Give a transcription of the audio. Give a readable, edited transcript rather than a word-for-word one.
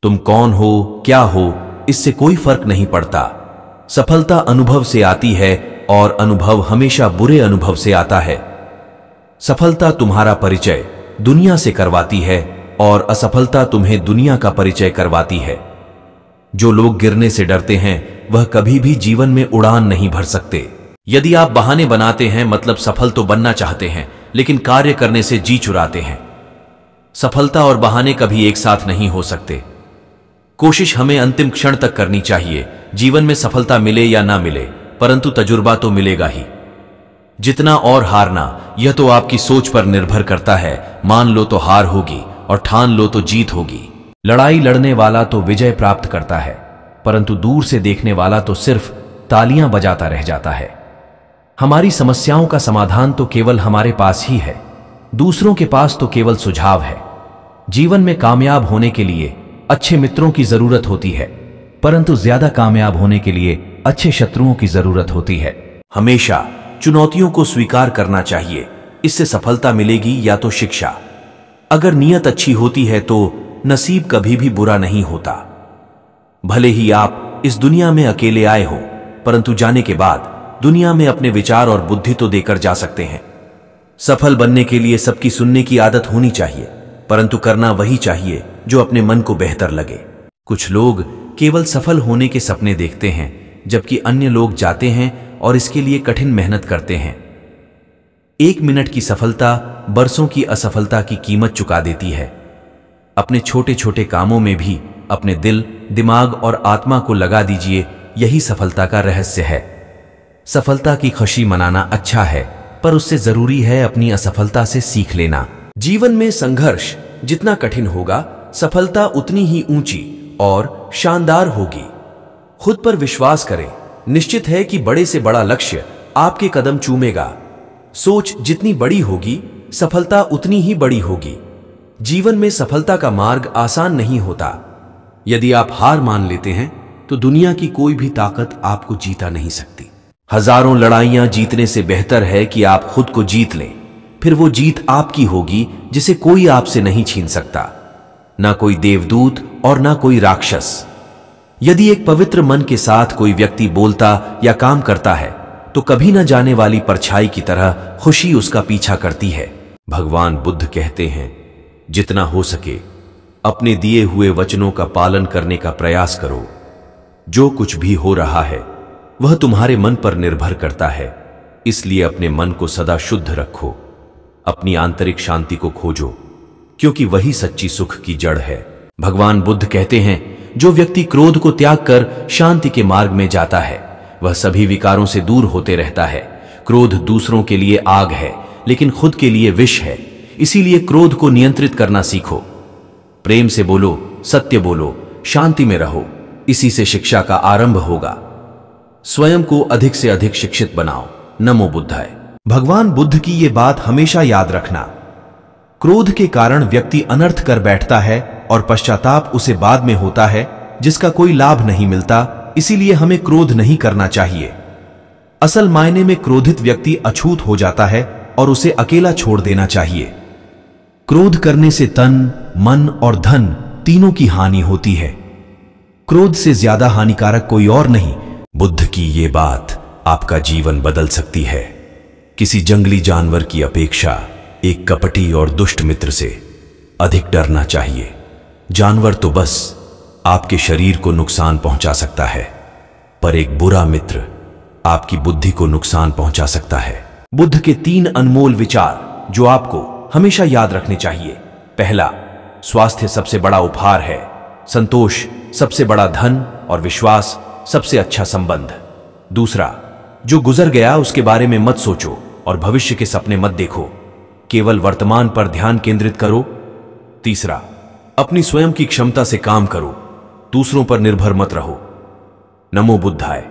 तुम कौन हो, क्या हो, इससे कोई फर्क नहीं पड़ता। सफलता अनुभव से आती है और अनुभव हमेशा बुरे अनुभव से आता है। सफलता तुम्हारा परिचय दुनिया से करवाती है और असफलता तुम्हें दुनिया का परिचय करवाती है। जो लोग गिरने से डरते हैं वह कभी भी जीवन में उड़ान नहीं भर सकते। यदि आप बहाने बनाते हैं मतलब सफल तो बनना चाहते हैं लेकिन कार्य करने से जी चुराते हैं। सफलता और बहाने कभी एक साथ नहीं हो सकते। कोशिश हमें अंतिम क्षण तक करनी चाहिए। जीवन में सफलता मिले या ना मिले परंतु तजुर्बा तो मिलेगा ही। जितना और हारना यह तो आपकी सोच पर निर्भर करता है। मान लो तो हार होगी और ठान लो तो जीत होगी। लड़ाई लड़ने वाला तो विजय प्राप्त करता है परंतु दूर से देखने वाला तो सिर्फ तालियां बजाता रह जाता है। हमारी समस्याओं का समाधान तो केवल हमारे पास ही है, दूसरों के पास तो केवल सुझाव है। जीवन में कामयाब होने के लिए अच्छे मित्रों की जरूरत होती है परंतु ज्यादा कामयाब होने के लिए अच्छे शत्रुओं की जरूरत होती है। हमेशा चुनौतियों को स्वीकार करना चाहिए, इससे सफलता मिलेगी या तो शिक्षा। अगर नीयत अच्छी होती है तो नसीब कभी भी बुरा नहीं होता। भले ही आप इस दुनिया में अकेले आए हो परंतु जाने के बाद दुनिया में अपने विचार और बुद्धि तो देकर जा सकते हैं। सफल बनने के लिए सबकी सुनने की आदत होनी चाहिए परंतु करना वही चाहिए जो अपने मन को बेहतर लगे। कुछ लोग केवल सफल होने के सपने देखते हैं जबकि अन्य लोग जाते हैं और इसके लिए कठिन मेहनत करते हैं। 1 मिनट की सफलता बरसों की असफलता की कीमत चुका देती है। अपने छोटे छोटे कामों में भी अपने दिल, दिमाग और आत्मा को लगा दीजिए, यही सफलता का रहस्य है। सफलता की खुशी मनाना अच्छा है पर उससे जरूरी है अपनी असफलता से सीख लेना। जीवन में संघर्ष जितना कठिन होगा सफलता उतनी ही ऊंची और शानदार होगी। खुद पर विश्वास करें, निश्चित है कि बड़े से बड़ा लक्ष्य आपके कदम चूमेगा। सोच जितनी बड़ी होगी सफलता उतनी ही बड़ी होगी। जीवन में सफलता का मार्ग आसान नहीं होता। यदि आप हार मान लेते हैं तो दुनिया की कोई भी ताकत आपको जीता नहीं सकती। हजारों लड़ाइयां जीतने से बेहतर है कि आप खुद को जीत लें, फिर वो जीत आपकी होगी जिसे कोई आपसे नहीं छीन सकता, ना कोई देवदूत और ना कोई राक्षस। यदि एक पवित्र मन के साथ कोई व्यक्ति बोलता या काम करता है तो कभी न जाने वाली परछाई की तरह खुशी उसका पीछा करती है। भगवान बुद्ध कहते हैं, जितना हो सके अपने दिए हुए वचनों का पालन करने का प्रयास करो। जो कुछ भी हो रहा है वह तुम्हारे मन पर निर्भर करता है, इसलिए अपने मन को सदा शुद्ध रखो। अपनी आंतरिक शांति को खोजो क्योंकि वही सच्ची सुख की जड़ है। भगवान बुद्ध कहते हैं, जो व्यक्ति क्रोध को त्याग कर शांति के मार्ग में जाता है वह सभी विकारों से दूर होते रहता है। क्रोध दूसरों के लिए आग है लेकिन खुद के लिए विष है, इसीलिए क्रोध को नियंत्रित करना सीखो। प्रेम से बोलो, सत्य बोलो, शांति में रहो, इसी से शिक्षा का आरंभ होगा। स्वयं को अधिक से अधिक शिक्षित बनाओ। नमो बुद्धाय। भगवान बुद्ध की ये बात हमेशा याद रखना। क्रोध के कारण व्यक्ति अनर्थ कर बैठता है और पश्चाताप उसे बाद में होता है जिसका कोई लाभ नहीं मिलता, इसीलिए हमें क्रोध नहीं करना चाहिए। असल मायने में क्रोधित व्यक्ति अछूत हो जाता है और उसे अकेला छोड़ देना चाहिए। क्रोध करने से तन, मन और धन तीनों की हानि होती है। क्रोध से ज्यादा हानिकारक कोई और नहीं। बुद्ध की ये बात आपका जीवन बदल सकती है। किसी जंगली जानवर की अपेक्षा एक कपटी और दुष्ट मित्र से अधिक डरना चाहिए। जानवर तो बस आपके शरीर को नुकसान पहुंचा सकता है पर एक बुरा मित्र आपकी बुद्धि को नुकसान पहुंचा सकता है। बुद्ध के 3 अनमोल विचार जो आपको हमेशा याद रखने चाहिए। पहला, स्वास्थ्य सबसे बड़ा उपहार है। संतोष सबसे बड़ा धन और विश्वास सबसे अच्छा संबंध। दूसरा, जो गुजर गया उसके बारे में मत सोचो और भविष्य के सपने मत देखो, केवल वर्तमान पर ध्यान केंद्रित करो। तीसरा, अपनी स्वयं की क्षमता से काम करो, दूसरों पर निर्भर मत रहो। नमो बुद्धाय।